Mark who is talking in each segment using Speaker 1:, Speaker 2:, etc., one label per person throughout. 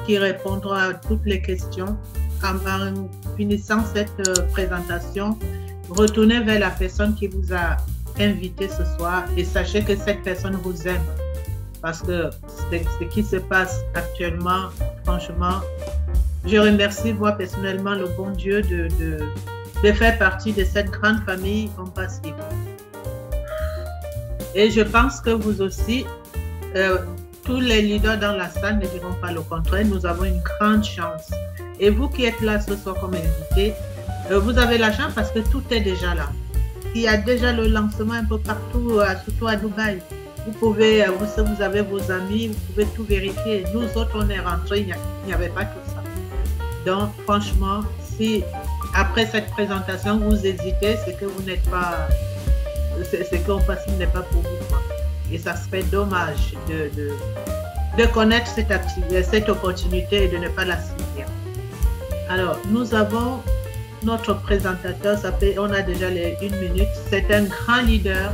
Speaker 1: qui répondront à toutes les questions. En finissant cette présentation, retournez vers la personne qui vous a invité ce soir et sachez que cette personne vous aime. Parce que ce qui se passe actuellement, franchement, je remercie moi personnellement le bon Dieu de faire partie de cette grande famille compassive. Et je pense que vous aussi, tous les leaders dans la salle ne diront pas le contraire. Nous avons une grande chance. Et vous qui êtes là ce soir comme invité, vous avez la chance parce que tout est déjà là. Il y a déjà le lancement un peu partout, surtout à Dubaï. Vous avez vos amis, vous pouvez tout vérifier. Nous autres, on est rentrés, il n'y avait pas tout ça. Donc, franchement, si après cette présentation, vous hésitez, c'est que vous n'êtes pas... C'est qu'on passe n'est pas pour vous, quoi. Et ça serait dommage de connaître cette opportunité et de ne pas la saisir. Alors, nous avons notre présentateur, on a déjà les 1 minute. C'est un grand leader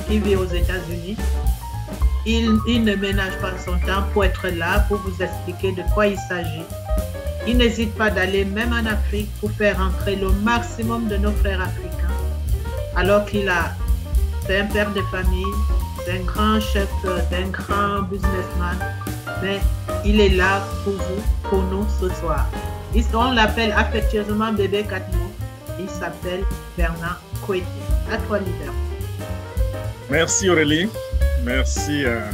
Speaker 1: qui vit aux États-Unis. Il ne ménage pas son temps pour être là, pour vous expliquer de quoi il s'agit. Il n'hésite pas d'aller même en Afrique pour faire entrer le maximum de nos frères africains. Alors c'est un père de famille, c'est un grand chef, c'est un grand businessman, mais il est là pour vous, pour nous ce soir. On l'appelle affectueusement bébé Katmo. Il s'appelle Bernard Kouété. À toi, leader.
Speaker 2: Merci Aurélie. Merci à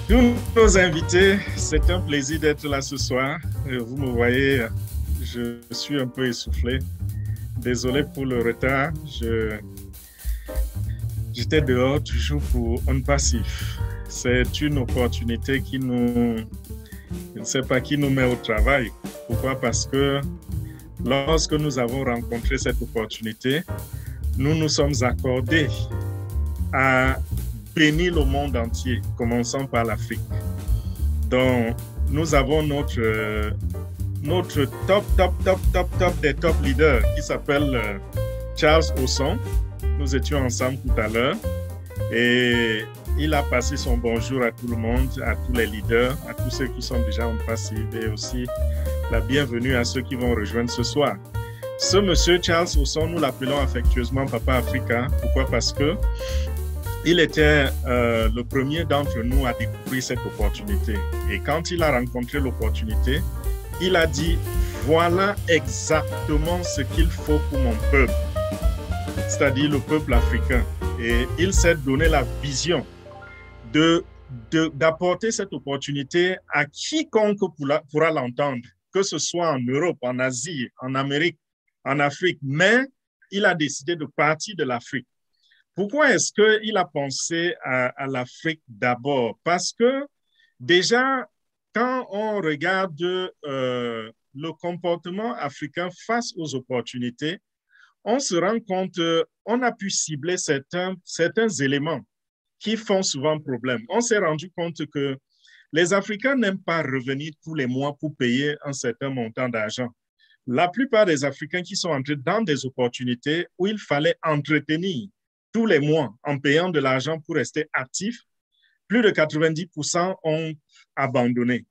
Speaker 2: tous nos invités. C'est un plaisir d'être là ce soir. Vous me voyez, je suis un peu essoufflé. Désolé pour le retard. J'étais dehors toujours pour On Passif. C'est une opportunité qui nous met au travail. Pourquoi? Parce que lorsque nous avons rencontré cette opportunité, nous nous sommes accordés à bénir le monde entier, commençant par l'Afrique. Donc, nous avons notre top des top leaders qui s'appelle Charles Osson. Nous étions ensemble tout à l'heure et il a passé son bonjour à tout le monde, à tous les leaders, à tous ceux qui sont déjà en passif et aussi la bienvenue à ceux qui vont rejoindre ce soir. Ce monsieur Charles Osson, nous l'appelons affectueusement Papa Africa. Pourquoi? Parce que il était le premier d'entre nous à découvrir cette opportunité. Et quand il a rencontré l'opportunité, il a dit, voilà exactement ce qu'il faut pour mon peuple, c'est-à-dire le peuple africain. Et il s'est donné la vision d'apporter cette opportunité à quiconque pourra l'entendre, que ce soit en Europe, en Asie, en Amérique, en Afrique. Mais il a décidé de partir de l'Afrique. Pourquoi est-ce qu'il a pensé à l'Afrique d'abord? Parce que déjà, quand on regarde le comportement africain face aux opportunités, on se rend compte qu'on a pu cibler certains éléments qui font souvent problème. On s'est rendu compte que les Africains n'aiment pas revenir tous les mois pour payer un certain montant d'argent. La plupart des Africains qui sont entrés dans des opportunités où il fallait entretenir tous les mois en payant de l'argent pour rester actifs, plus de 90% ont abandonné.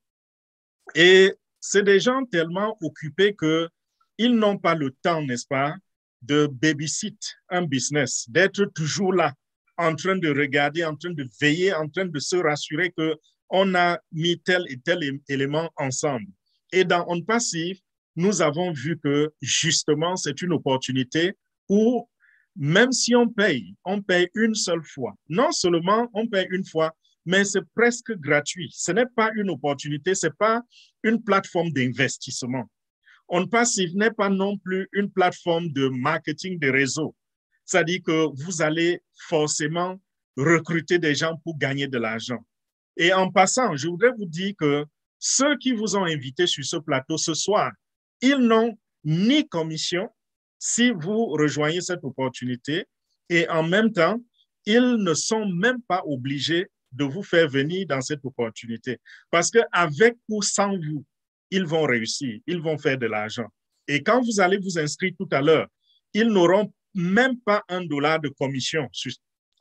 Speaker 2: Et c'est des gens tellement occupés qu'ils n'ont pas le temps, n'est-ce pas, de babysit un business, d'être toujours là, en train de regarder, en train de veiller, en train de se rassurer qu'on a mis tel et tel élément ensemble. Et dans On Passif, nous avons vu que justement, c'est une opportunité où même si on paye une seule fois. Non seulement on paye une fois, mais c'est presque gratuit. Ce n'est pas une opportunité, ce n'est pas une plateforme d'investissement. On Passif n'est pas non plus une plateforme de marketing de réseau. C'est-à-dire que vous allez forcément recruter des gens pour gagner de l'argent. Et en passant, je voudrais vous dire que ceux qui vous ont invité sur ce plateau ce soir, ils n'ont ni commission si vous rejoignez cette opportunité et en même temps, ils ne sont même pas obligés de vous faire venir dans cette opportunité. Parce qu'avec ou sans vous, ils vont réussir, ils vont faire de l'argent. Et quand vous allez vous inscrire tout à l'heure, ils n'auront même pas $1 de commission sur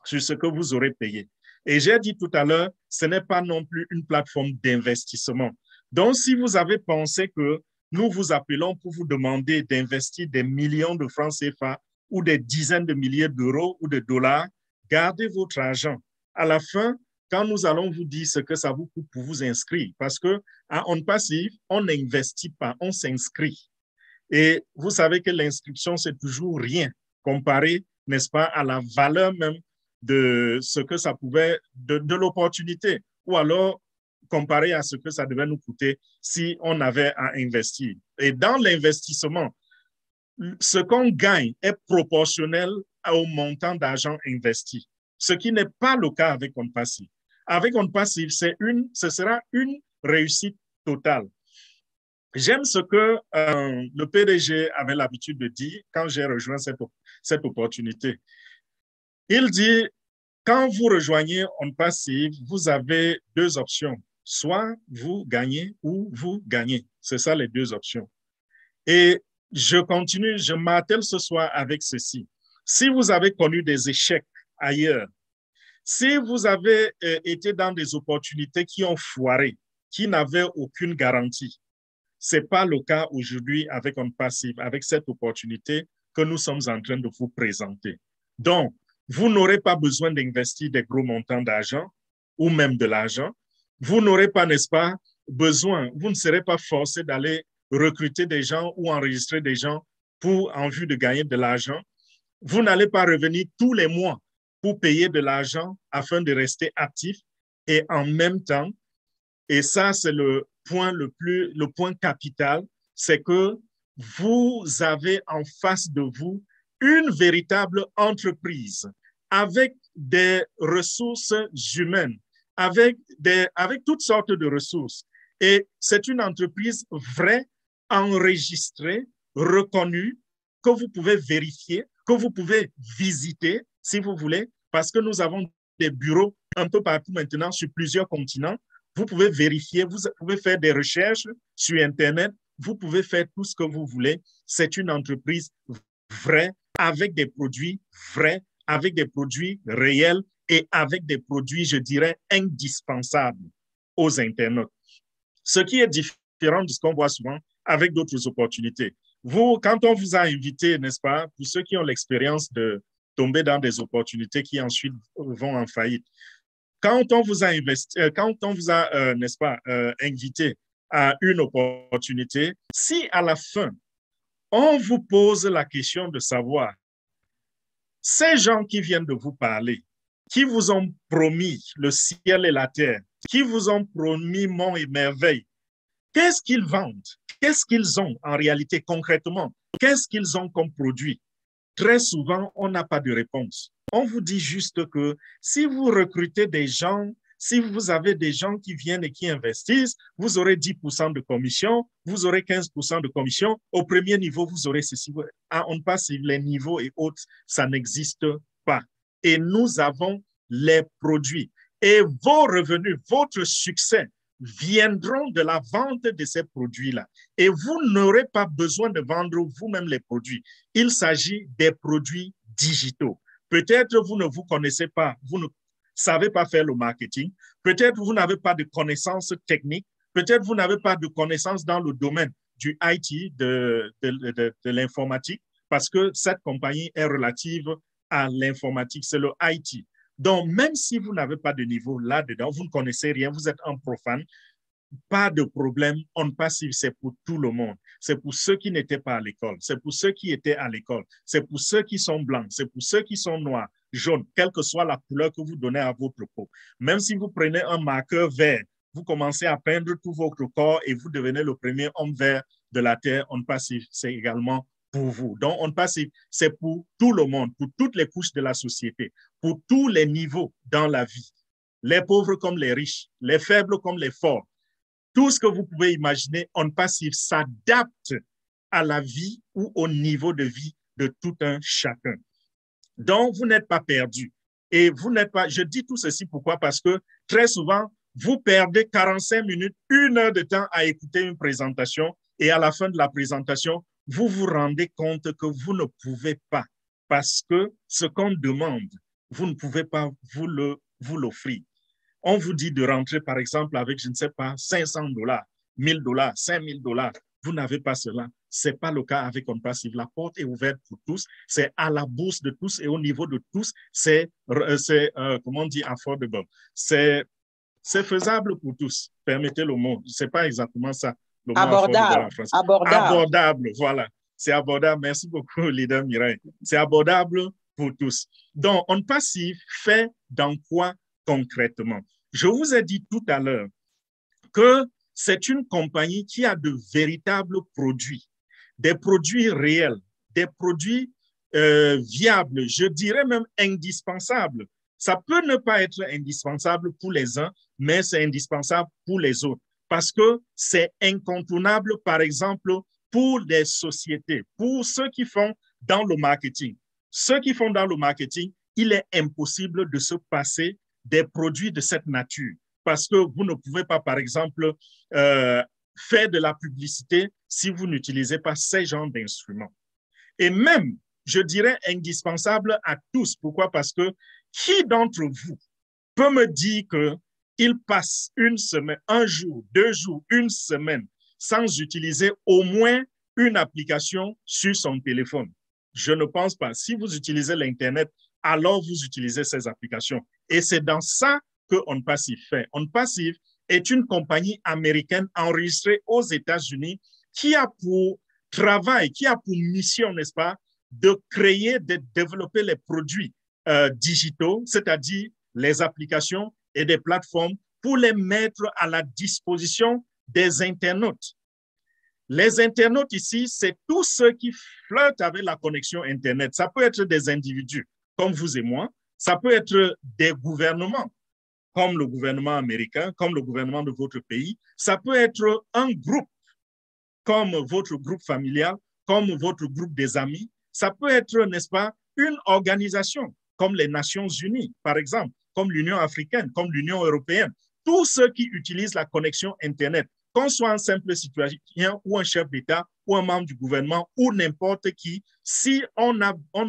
Speaker 2: ce que vous aurez payé. Et j'ai dit tout à l'heure, ce n'est pas non plus une plateforme d'investissement. Donc, si vous avez pensé que nous vous appelons pour vous demander d'investir des millions de francs CFA ou des dizaines de milliers d'euros ou de dollars, gardez votre argent. À la fin, quand nous allons vous dire ce que ça vous coûte pour vous inscrire, parce qu'à On Passive, on n'investit pas, on s'inscrit. Et vous savez que l'inscription, c'est toujours rien comparé, n'est-ce pas, à la valeur même de ce que ça pouvait, de l'opportunité, ou alors comparé à ce que ça devait nous coûter si on avait à investir. Et dans l'investissement, ce qu'on gagne est proportionnel au montant d'argent investi, ce qui n'est pas le cas avec On Passive. Avec On Passive, ce sera une réussite totale. J'aime ce que le PDG avait l'habitude de dire quand j'ai rejoint cette opportunité. Il dit, quand vous rejoignez On Passive, vous avez deux options. Soit vous gagnez ou vous gagnez. C'est ça les deux options. Et je continue, je m'attelle ce soir avec ceci. Si vous avez connu des échecs ailleurs, si vous avez été dans des opportunités qui ont foiré, qui n'avaient aucune garantie, ce n'est pas le cas aujourd'hui avec On Passive, avec cette opportunité que nous sommes en train de vous présenter. Donc, vous n'aurez pas besoin d'investir des gros montants d'argent ou même de l'argent. Vous n'aurez pas, n'est-ce pas, besoin, vous ne serez pas forcé d'aller recruter des gens ou enregistrer des gens en vue de gagner de l'argent. Vous n'allez pas revenir tous les mois pour payer de l'argent afin de rester actif et en même temps, et ça c'est le point capital, c'est que vous avez en face de vous une véritable entreprise avec des ressources humaines, avec toutes sortes de ressources. Et c'est une entreprise vraie, enregistrée, reconnue, que vous pouvez vérifier, que vous pouvez visiter si vous voulez, parce que nous avons des bureaux un peu partout maintenant sur plusieurs continents. Vous pouvez vérifier, vous pouvez faire des recherches sur Internet, vous pouvez faire tout ce que vous voulez. C'est une entreprise vraie, avec des produits vrais, avec des produits réels et avec des produits, je dirais, indispensables aux internautes. Ce qui est différent de ce qu'on voit souvent avec d'autres opportunités. Vous, quand on vous a invité, n'est-ce pas, pour ceux qui ont l'expérience de tomber dans des opportunités qui ensuite vont en faillite, quand on vous a n'est-ce pas, invité à une opportunité, si à la fin, on vous pose la question de savoir, ces gens qui viennent de vous parler, qui vous ont promis le ciel et la terre, qui vous ont promis monts et merveilles, qu'est-ce qu'ils vendent? Qu'est-ce qu'ils ont en réalité concrètement? Qu'est-ce qu'ils ont comme produit? Très souvent, on n'a pas de réponse. On vous dit juste que si vous recrutez des gens, si vous avez des gens qui viennent et qui investissent, vous aurez 10% de commission, vous aurez 15% de commission. Au premier niveau, vous aurez ceci. On passe sur les niveaux et autres, ça n'existe pas. Et nous avons les produits. Et vos revenus, votre succès viendront de la vente de ces produits-là. Et vous n'aurez pas besoin de vendre vous-même les produits. Il s'agit des produits digitaux. Peut-être vous ne vous connaissez pas, vous ne savez pas faire le marketing. Peut-être vous n'avez pas de connaissances techniques. Peut-être vous n'avez pas de connaissances dans le domaine du IT, de l'informatique, parce que cette compagnie est relative à l'informatique, c'est le IT. Donc, même si vous n'avez pas de niveau là-dedans, vous ne connaissez rien, vous êtes un profane, pas de problème, On Passive, c'est pour tout le monde. C'est pour ceux qui n'étaient pas à l'école, c'est pour ceux qui étaient à l'école, c'est pour ceux qui sont blancs, c'est pour ceux qui sont noirs, jaunes, quelle que soit la couleur que vous donnez à votre peau. Même si vous prenez un marqueur vert, vous commencez à peindre tout votre corps et vous devenez le premier homme vert de la Terre, On Passive, c'est également pour vous. Donc, On Passive, c'est pour tout le monde, pour toutes les couches de la société, pour tous les niveaux dans la vie. Les pauvres comme les riches, les faibles comme les forts. Tout ce que vous pouvez imaginer, On Passive s'adapte à la vie ou au niveau de vie de tout un chacun. Donc, vous n'êtes pas perdu. Et vous n'êtes pas, je dis tout ceci pourquoi? Parce que très souvent, vous perdez 45 minutes, 1 heure de temps à écouter une présentation et à la fin de la présentation, vous vous rendez compte que vous ne pouvez pas parce que ce qu'on demande, vous ne pouvez pas vous le vous l'offrir. On vous dit de rentrer, par exemple, avec, je ne sais pas, $500, $1,000, $5,000. Vous n'avez pas cela. Ce n'est pas le cas avec OnPassive. La porte est ouverte pour tous. C'est à la bourse de tous et au niveau de tous, c'est comment on dit, affordable. C'est faisable pour tous. Permettez le mot. Ce n'est pas exactement ça. Le mot affordable en français. Abordable, voilà. C'est abordable. Merci beaucoup, leader Mireille. C'est abordable pour tous. Donc, OnPassive fait dans quoi concrètement? Je vous ai dit tout à l'heure que c'est une compagnie qui a de véritables produits, des produits réels, des produits viables, je dirais même indispensables. Ça peut ne pas être indispensable pour les uns, mais c'est indispensable pour les autres parce que c'est incontournable, par exemple, pour les sociétés, pour ceux qui font dans le marketing. Ceux qui font dans le marketing, il est impossible de se passer des produits de cette nature parce que vous ne pouvez pas, par exemple, faire de la publicité si vous n'utilisez pas ces genres d'instruments. Et même, je dirais, indispensable à tous. Pourquoi? Parce que qui d'entre vous peut me dire qu'il passe une semaine, un jour, 2 jours, une semaine sans utiliser au moins une application sur son téléphone? Je ne pense pas. Si vous utilisez l'Internet, alors vous utilisez ces applications. Et c'est dans ça que OnPassive fait. OnPassive est une compagnie américaine enregistrée aux États-Unis qui a pour travail, qui a pour mission, n'est-ce pas, de créer, de développer les produits digitaux, c'est-à-dire les applications et des plateformes pour les mettre à la disposition des internautes. Les internautes ici, c'est tous ceux qui flirtent avec la connexion Internet. Ça peut être des individus comme vous et moi, ça peut être des gouvernements comme le gouvernement américain, comme le gouvernement de votre pays, ça peut être un groupe comme votre groupe familial, comme votre groupe des amis, ça peut être, n'est-ce pas, une organisation comme les Nations Unies, par exemple, comme l'Union africaine, comme l'Union européenne. Tous ceux qui utilisent la connexion Internet, qu'on soit un simple citoyen ou un chef d'État ou un membre du gouvernement ou n'importe qui, si on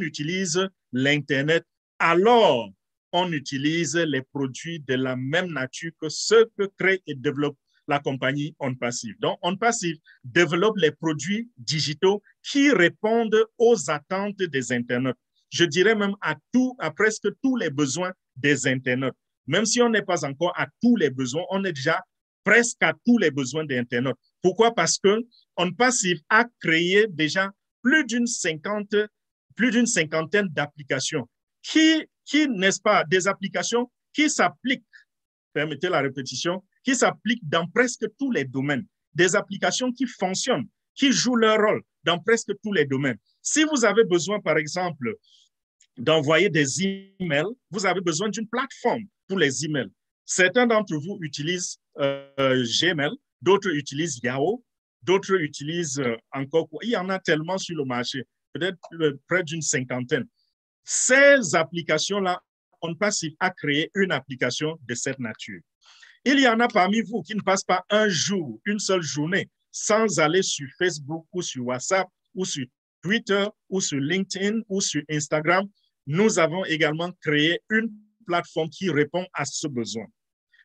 Speaker 2: utilise l'Internet, alors on utilise les produits de la même nature que ceux que crée et développe la compagnie OnPassive. Donc, OnPassive développe les produits digitaux qui répondent aux attentes des internautes. Je dirais même à presque tous les besoins des internautes. Même si on n'est pas encore à tous les besoins, on est déjà presque à tous les besoins des internautes. Pourquoi? Parce que OnPassive a créé déjà plus d'une cinquantaine d'applications qui, n'est-ce pas, des applications qui s'appliquent, permettez la répétition, qui s'appliquent dans presque tous les domaines. Des applications qui fonctionnent, qui jouent leur rôle dans presque tous les domaines. Si vous avez besoin, par exemple, d'envoyer des emails, vous avez besoin d'une plateforme pour les emails. Certains d'entre vous utilisent Gmail, d'autres utilisent Yahoo, d'autres utilisent encore quoi. Il y en a tellement sur le marché, peut-être près d'une cinquantaine. Ces applications-là, OnPassive a créé une application de cette nature. Il y en a parmi vous qui ne passent pas un jour, une seule journée, sans aller sur Facebook ou sur WhatsApp ou sur Twitter ou sur LinkedIn ou sur Instagram. Nous avons également créé une plateforme qui répond à ce besoin.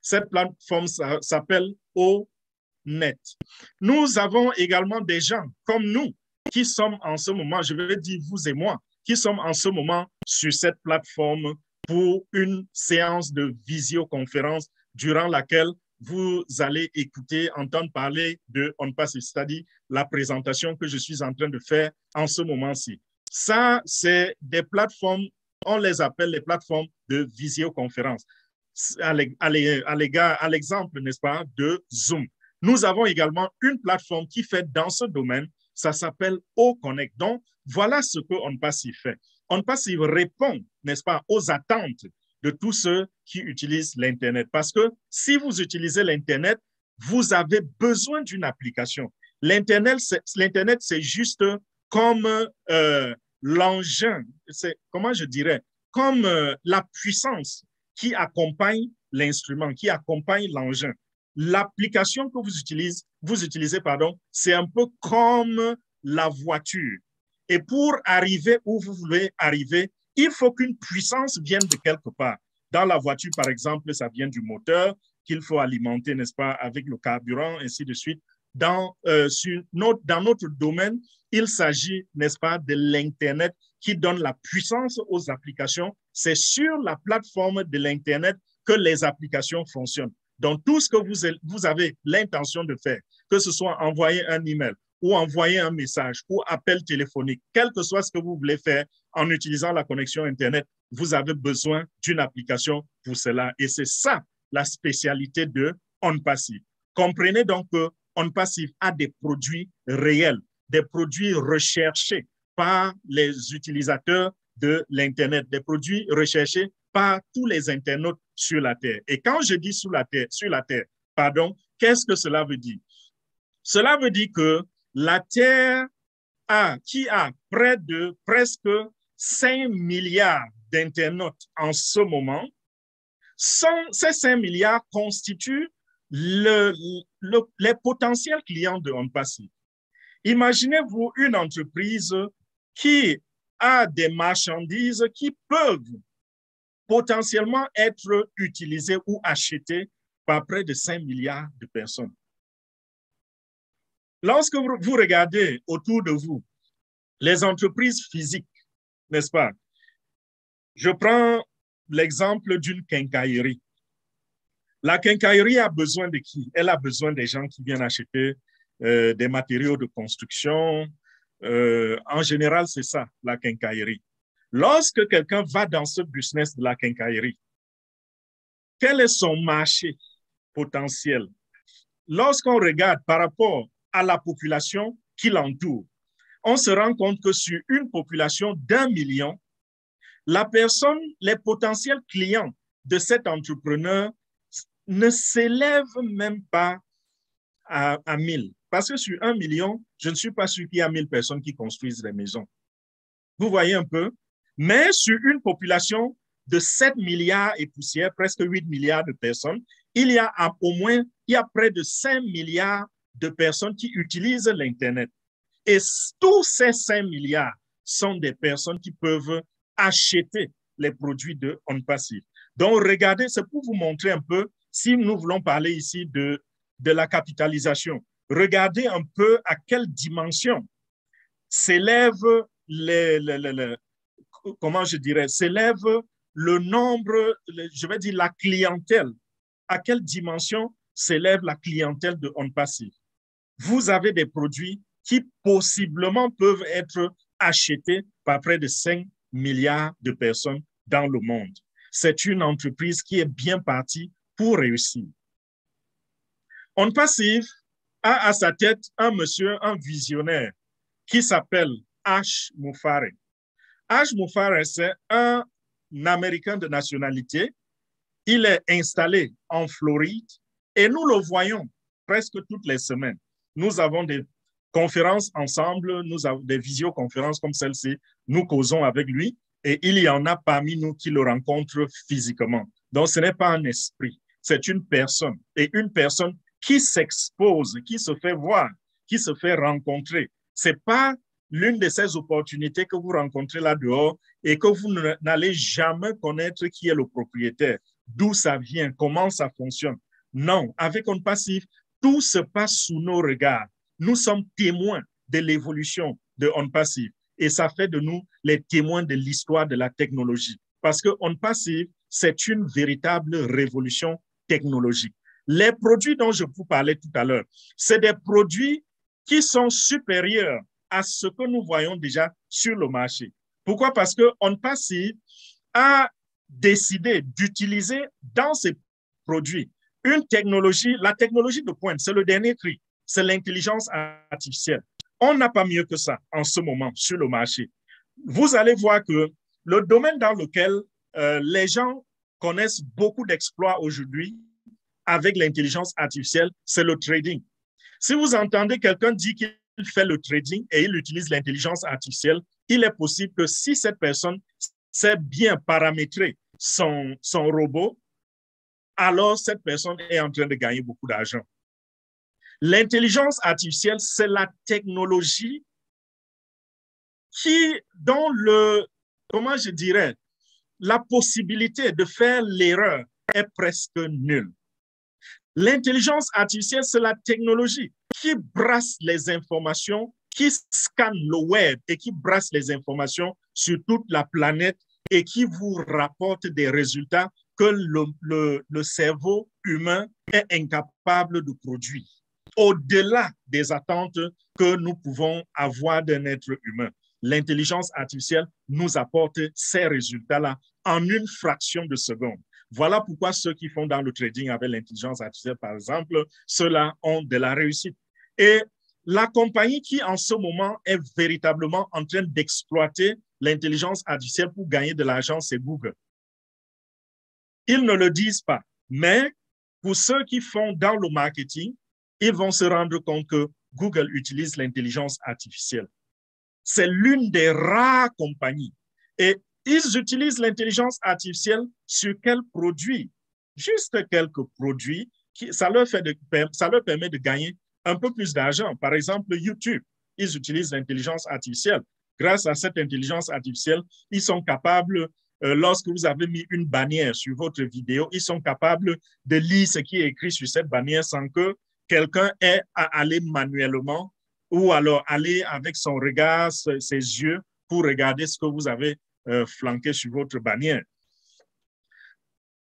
Speaker 2: Cette plateforme s'appelle ONET. Nous avons également des gens comme nous qui sommes en ce moment, je vais dire vous et moi, qui sommes en ce moment sur cette plateforme pour une séance de visioconférence durant laquelle vous allez écouter, entendre parler de OnPassive, c'est-à-dire la présentation que je suis en train de faire en ce moment-ci. Ça, c'est des plateformes, on les appelle les plateformes de visioconférence, à l'exemple, n'est-ce pas, de Zoom. Nous avons également une plateforme qui fait dans ce domaine, ça s'appelle OConnect. Donc, voilà ce que OnPassive fait. OnPassive répond, n'est-ce pas, aux attentes de tous ceux qui utilisent l'Internet. Parce que si vous utilisez l'Internet, vous avez besoin d'une application. L'Internet, c'est juste comme l'engin, comment je dirais, comme la puissance qui accompagne l'instrument, qui accompagne l'engin. L'application que vous utilisez, c'est un peu comme la voiture. Et pour arriver où vous voulez arriver, il faut qu'une puissance vienne de quelque part. Dans la voiture, par exemple, ça vient du moteur qu'il faut alimenter, n'est-ce pas, avec le carburant, ainsi de suite. Dans notre domaine, il s'agit, n'est-ce pas, de l'Internet qui donne la puissance aux applications. C'est sur la plateforme de l'Internet que les applications fonctionnent. Donc, tout ce que vous avez l'intention de faire, que ce soit envoyer un email ou envoyer un message ou appel téléphonique, quel que soit ce que vous voulez faire en utilisant la connexion Internet, vous avez besoin d'une application pour cela. Et c'est ça la spécialité de OnPassive. Comprenez donc que OnPassive a des produits réels, des produits recherchés par les utilisateurs de l'Internet, des produits recherchés par tous les internautes sur la Terre. Et quand je dis sur la Terre, pardon, qu'est-ce que cela veut dire? Cela veut dire que la Terre qui a près de presque 5 milliards d'internautes en ce moment, ces 5 milliards constituent les potentiels clients de OnPassive. Imaginez-vous une entreprise qui a des marchandises qui peuvent potentiellement être utilisées ou achetées par près de 5 milliards de personnes. Lorsque vous regardez autour de vous les entreprises physiques, n'est-ce pas? Je prends l'exemple d'une quincaillerie. La quincaillerie a besoin de qui? Elle a besoin des gens qui viennent acheter des matériaux de construction. En général, c'est ça, la quincaillerie. Lorsque quelqu'un va dans ce business de la quincaillerie, quel est son marché potentiel? Lorsqu'on regarde par rapport à la population qui l'entoure, on se rend compte que sur une population d'1 million, les potentiels clients de cet entrepreneur ne s'élèvent même pas à 1000. Parce que sur 1 million, je ne suis pas sûr qu'il y a 1000 personnes qui construisent des maisons. Vous voyez un peu? Mais sur une population de 7 milliards et poussière, presque 8 milliards de personnes, il y a près de 5 milliards de personnes qui utilisent l'Internet. Et tous ces 5 milliards sont des personnes qui peuvent acheter les produits de OnPassive. Donc, regardez, c'est pour vous montrer un peu, si nous voulons parler ici de la capitalisation, regardez un peu à quelle dimension s'élève s'élève le nombre, je vais dire la clientèle. À quelle dimension s'élève la clientèle de OnPassive? Vous avez des produits qui possiblement peuvent être achetés par près de 5 milliards de personnes dans le monde. C'est une entreprise qui est bien partie pour réussir. OnPassive a à sa tête un monsieur, un visionnaire, qui s'appelle Ash Mufareh. Ash Mufareh, c'est un Américain de nationalité. Il est installé en Floride et nous le voyons presque toutes les semaines. Nous avons des conférences ensemble, nous avons des visioconférences comme celle-ci, nous causons avec lui et il y en a parmi nous qui le rencontrent physiquement. Donc, ce n'est pas un esprit, c'est une personne et une personne qui s'expose, qui se fait voir, qui se fait rencontrer. Ce n'est pas l'une de ces opportunités que vous rencontrez là dehors et que vous n'allez jamais connaître qui est le propriétaire, d'où ça vient, comment ça fonctionne. Non, avec OnPassive, tout se passe sous nos regards. Nous sommes témoins de l'évolution de OnPassive et ça fait de nous les témoins de l'histoire de la technologie. Parce que OnPassive, c'est une véritable révolution technologique. Les produits dont je vous parlais tout à l'heure, c'est des produits qui sont supérieurs à ce que nous voyons déjà sur le marché. Pourquoi? Parce que OnPassive a décidé d'utiliser dans ses produits une technologie, la technologie de pointe, c'est le dernier cri, c'est l'intelligence artificielle. On n'a pas mieux que ça en ce moment sur le marché. Vous allez voir que le domaine dans lequel les gens connaissent beaucoup d'exploits aujourd'hui avec l'intelligence artificielle, c'est le trading. Si vous entendez quelqu'un dire qu'il fait le trading et il utilise l'intelligence artificielle, il est possible que si cette personne sait bien paramétrer son robot, alors cette personne est en train de gagner beaucoup d'argent. L'intelligence artificielle, c'est la technologie dont comment je dirais, la possibilité de faire l'erreur est presque nulle. L'intelligence artificielle, c'est la technologie qui brasse les informations, qui scanne le web et qui brasse les informations sur toute la planète et qui vous rapporte des résultats que le cerveau humain est incapable de produire, au-delà des attentes que nous pouvons avoir d'un être humain. L'intelligence artificielle nous apporte ces résultats-là en une fraction de seconde. Voilà pourquoi ceux qui font dans le trading avec l'intelligence artificielle, par exemple, ceux-là ont de la réussite. Et la compagnie qui, en ce moment, est véritablement en train d'exploiter l'intelligence artificielle pour gagner de l'argent, c'est Google. Ils ne le disent pas, mais pour ceux qui font dans le marketing, ils vont se rendre compte que Google utilise l'intelligence artificielle. C'est l'une des rares compagnies. Et ils utilisent l'intelligence artificielle sur quels produits? Juste quelques produits, ça leur permet de gagner un peu plus d'argent. Par exemple, YouTube, ils utilisent l'intelligence artificielle. Grâce à cette intelligence artificielle, ils sont capables, lorsque vous avez mis une bannière sur votre vidéo, ils sont capables de lire ce qui est écrit sur cette bannière sans que quelqu'un ait à aller manuellement ou alors aller avec son regard, ses yeux, pour regarder ce que vous avez flanqué sur votre bannière.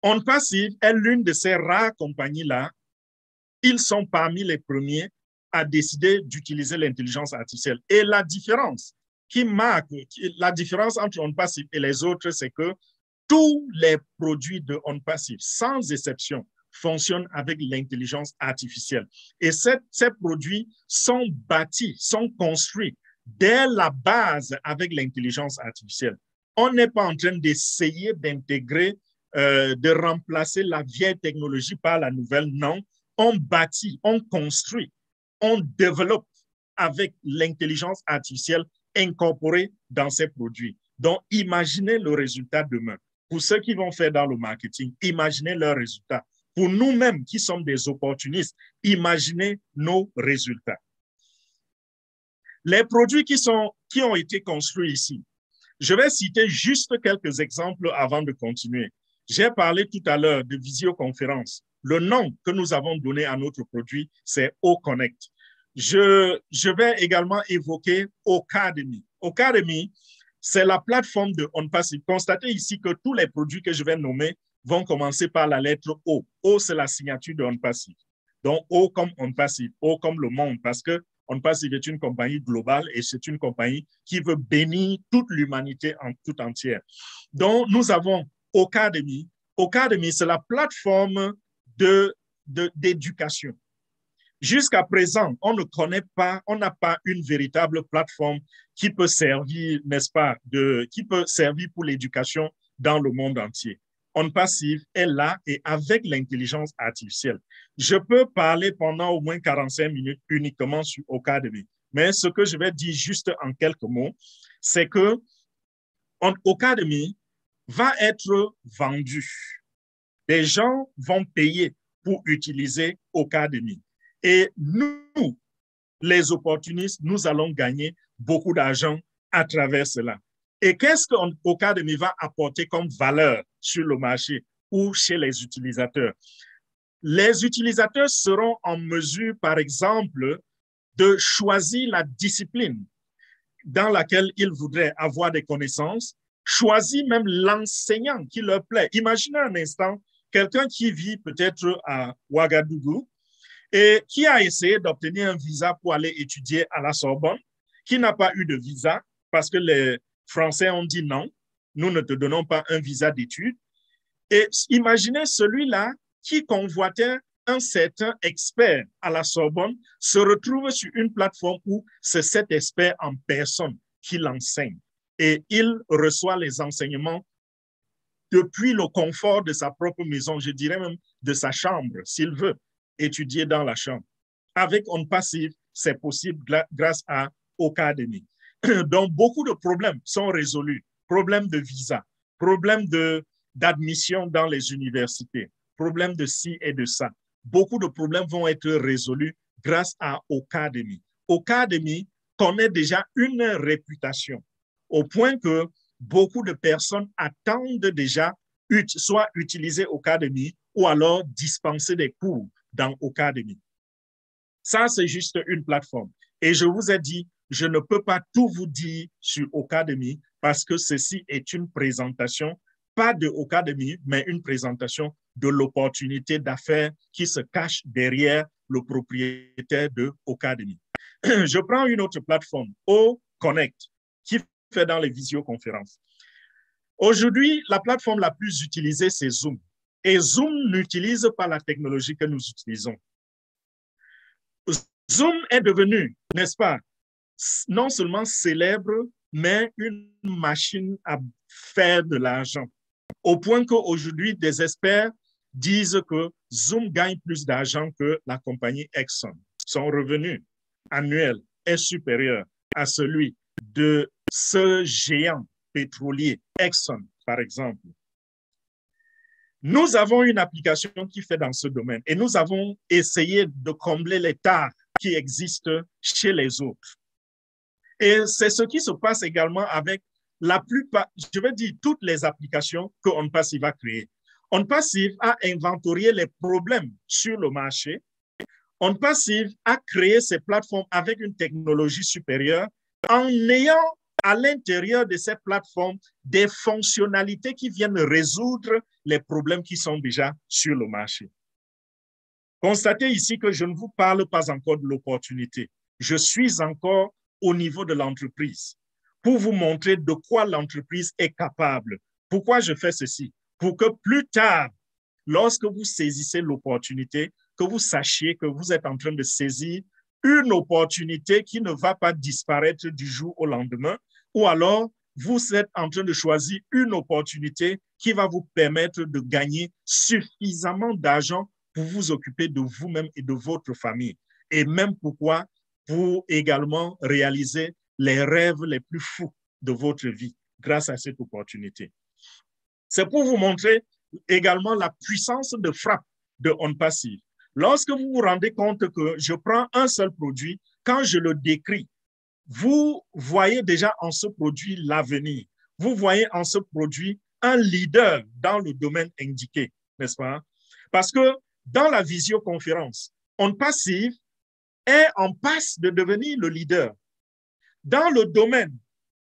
Speaker 2: OnPassive est l'une de ces rares compagnies-là. Ils sont parmi les premiers à décider d'utiliser l'intelligence artificielle. Et la différence qui marque, la différence entre OnPassive et les autres, c'est que tous les produits de OnPassive, sans exception, fonctionnent avec l'intelligence artificielle. Et ces produits sont bâtis, sont construits dès la base avec l'intelligence artificielle. On n'est pas en train d'essayer d'intégrer, de remplacer la vieille technologie par la nouvelle. Non, on bâtit, on construit, on développe avec l'intelligence artificielle incorporée dans ces produits. Donc, imaginez le résultat demain. Pour ceux qui vont faire dans le marketing, imaginez leurs résultats. Pour nous-mêmes qui sommes des opportunistes, imaginez nos résultats. Les produits qui ont été construits ici, je vais citer juste quelques exemples avant de continuer. J'ai parlé tout à l'heure de visioconférence. Le nom que nous avons donné à notre produit, c'est OConnect. Je vais également évoquer Ocademy. Ocademy, c'est la plateforme de OnPassive. Constatez ici que tous les produits que je vais nommer vont commencer par la lettre O. O, c'est la signature de OnPassive. Donc, O comme OnPassive, O comme le monde, parce que OnPassive est une compagnie globale et c'est une compagnie qui veut bénir toute l'humanité en tout entière. Donc, nous avons Ocademy. Ocademy, c'est la plateforme d'éducation. Jusqu'à présent, on ne connaît pas, on n'a pas une véritable plateforme qui peut servir, n'est-ce pas, qui peut servir pour l'éducation dans le monde entier. OnPassive est là et avec l'intelligence artificielle. Je peux parler pendant au moins 45 minutes uniquement sur Ocademy, mais ce que je vais dire juste en quelques mots, c'est que Ocademy va être vendu. Des gens vont payer pour utiliser Ocademy. Et nous, les opportunistes, nous allons gagner beaucoup d'argent à travers cela. Et qu'est-ce qu'Ocademy va apporter comme valeur sur le marché ou chez les utilisateurs? Les utilisateurs seront en mesure, par exemple, de choisir la discipline dans laquelle ils voudraient avoir des connaissances, choisir même l'enseignant qui leur plaît. Imaginez un instant quelqu'un qui vit peut-être à Ouagadougou et qui a essayé d'obtenir un visa pour aller étudier à la Sorbonne, qui n'a pas eu de visa parce que les Français ont dit non, nous ne te donnons pas un visa d'études. Et imaginez celui-là qui convoitait un certain expert à la Sorbonne se retrouve sur une plateforme où c'est cet expert en personne qui l'enseigne. Et il reçoit les enseignements depuis le confort de sa propre maison, je dirais même de sa chambre, s'il veut étudier dans la chambre. Avec OnPassive, c'est possible grâce à Ocademy. Donc, beaucoup de problèmes sont résolus. Problèmes de visa, problèmes d'admission dans les universités, problèmes de ci et de ça. Beaucoup de problèmes vont être résolus grâce à Ocademy. Ocademy connaît déjà une réputation au point que beaucoup de personnes attendent déjà soit utiliser Ocademy ou alors dispenser des cours dans Ocademy. Ça, c'est juste une plateforme. Et je vous ai dit, je ne peux pas tout vous dire sur Ocademy parce que ceci est une présentation, pas de Ocademy, mais une présentation de l'opportunité d'affaires qui se cache derrière le propriétaire de Ocademy. Je prends une autre plateforme, OConnect, qui fait dans les visioconférences. Aujourd'hui, la plateforme la plus utilisée, c'est Zoom. Et Zoom n'utilise pas la technologie que nous utilisons. Zoom est devenu, n'est-ce pas, non seulement célèbre, mais une machine à faire de l'argent. Au point qu'aujourd'hui, des experts disent que Zoom gagne plus d'argent que la compagnie Exxon. Son revenu annuel est supérieur à celui de ce géant pétrolier, Exxon, par exemple. Nous avons une application qui fait dans ce domaine et nous avons essayé de combler les tares qui existent chez les autres. Et c'est ce qui se passe également avec la plupart, je vais dire, toutes les applications que OnPassive a créées. OnPassive a inventorié les problèmes sur le marché. OnPassive a créé ces plateformes avec une technologie supérieure en ayant à l'intérieur de ces plateformes des fonctionnalités qui viennent résoudre les problèmes qui sont déjà sur le marché. Constatez ici que je ne vous parle pas encore de l'opportunité. Je suis encore au niveau de l'entreprise pour vous montrer de quoi l'entreprise est capable. Pourquoi je fais ceci? Pour que plus tard, lorsque vous saisissez l'opportunité, que vous sachiez que vous êtes en train de saisir une opportunité qui ne va pas disparaître du jour au lendemain, ou alors vous êtes en train de choisir une opportunité qui va vous permettre de gagner suffisamment d'argent pour vous occuper de vous-même et de votre famille. Et même pourquoi pour également réaliser les rêves les plus fous de votre vie grâce à cette opportunité. C'est pour vous montrer également la puissance de frappe de OnPassive. Lorsque vous vous rendez compte que je prends un seul produit, quand je le décris, vous voyez déjà en ce produit l'avenir. Vous voyez en ce produit un leader dans le domaine indiqué, n'est-ce pas? Parce que dans la visioconférence, OnPassive est en passe de devenir le leader. Dans le domaine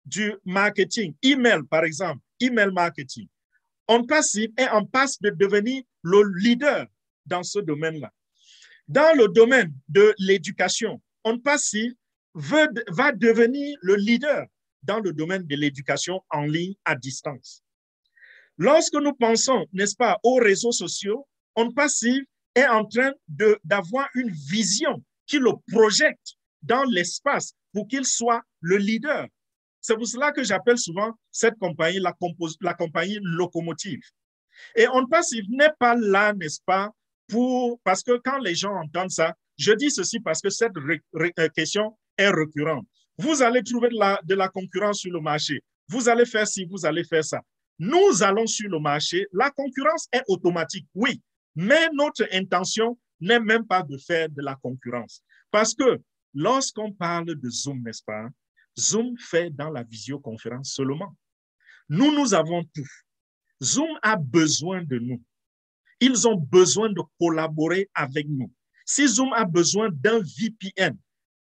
Speaker 2: du marketing, email par exemple, email marketing, OnPassive est en passe de devenir le leader dans ce domaine-là. Dans le domaine de l'éducation, OnPassive va devenir le leader dans le domaine de l'éducation en ligne à distance. Lorsque nous pensons, n'est-ce pas, aux réseaux sociaux, OnPassive est en train d'avoir une vision qui le projette dans l'espace pour qu'il soit le leader. C'est pour cela que j'appelle souvent cette compagnie la compagnie locomotive. Et OnPassive n'est pas là, n'est-ce pas, parce que quand les gens entendent ça, je dis ceci parce que cette question est récurrente. Vous allez trouver de la concurrence sur le marché. Vous allez faire ci, vous allez faire ça. Nous allons sur le marché. La concurrence est automatique, oui. Mais notre intention n'est même pas de faire de la concurrence. Parce que lorsqu'on parle de Zoom, n'est-ce pas, Zoom fait dans la visioconférence seulement. Nous avons tout. Zoom a besoin de nous. Ils ont besoin de collaborer avec nous. Si Zoom a besoin d'un VPN,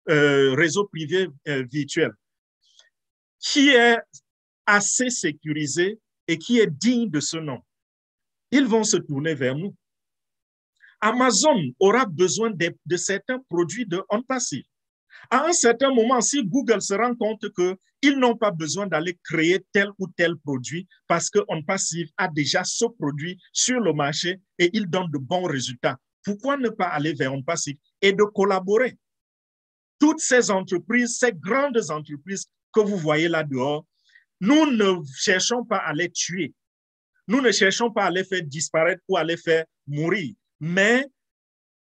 Speaker 2: réseau privé virtuel, qui est assez sécurisé et qui est digne de ce nom, ils vont se tourner vers nous. Amazon aura besoin de certains produits de OnPassive. À un certain moment, si Google se rend compte qu'ils n'ont pas besoin d'aller créer tel ou tel produit parce que OnPassive a déjà ce produit sur le marché et il donne de bons résultats, pourquoi ne pas aller vers OnPassive et de collaborer? Toutes ces entreprises, ces grandes entreprises que vous voyez là dehors, nous ne cherchons pas à les tuer. Nous ne cherchons pas à les faire disparaître ou à les faire mourir. Mais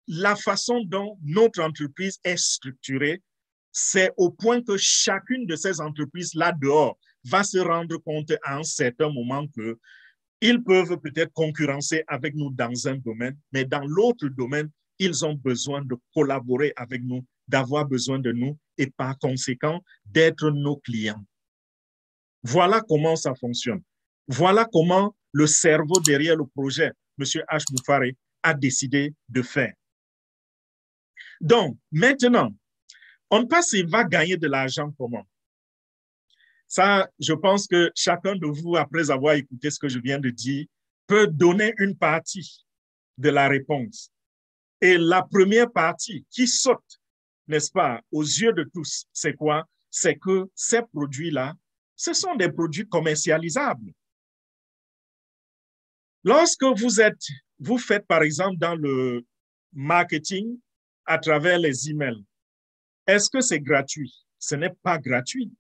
Speaker 2: la façon dont notre entreprise est structurée, c'est au point que chacune de ces entreprises là dehors va se rendre compte à un certain moment qu'ils peuvent peut-être concurrencer avec nous dans un domaine, mais dans l'autre domaine, ils ont besoin de collaborer avec nous, d'avoir besoin de nous et par conséquent d'être nos clients. Voilà comment ça fonctionne. Voilà comment le cerveau derrière le projet, M. H. Boufaré, a décidé de faire. Donc, maintenant, OnPassive va gagner de l'argent comment? Ça, je pense que chacun de vous, après avoir écouté ce que je viens de dire, peut donner une partie de la réponse. Et la première partie qui saute, n'est-ce pas, aux yeux de tous, c'est quoi? C'est que ces produits-là, ce sont des produits commercialisables. Lorsque vous faites, par exemple, dans le marketing à travers les emails, est-ce que c'est gratuit? Ce n'est pas gratuit.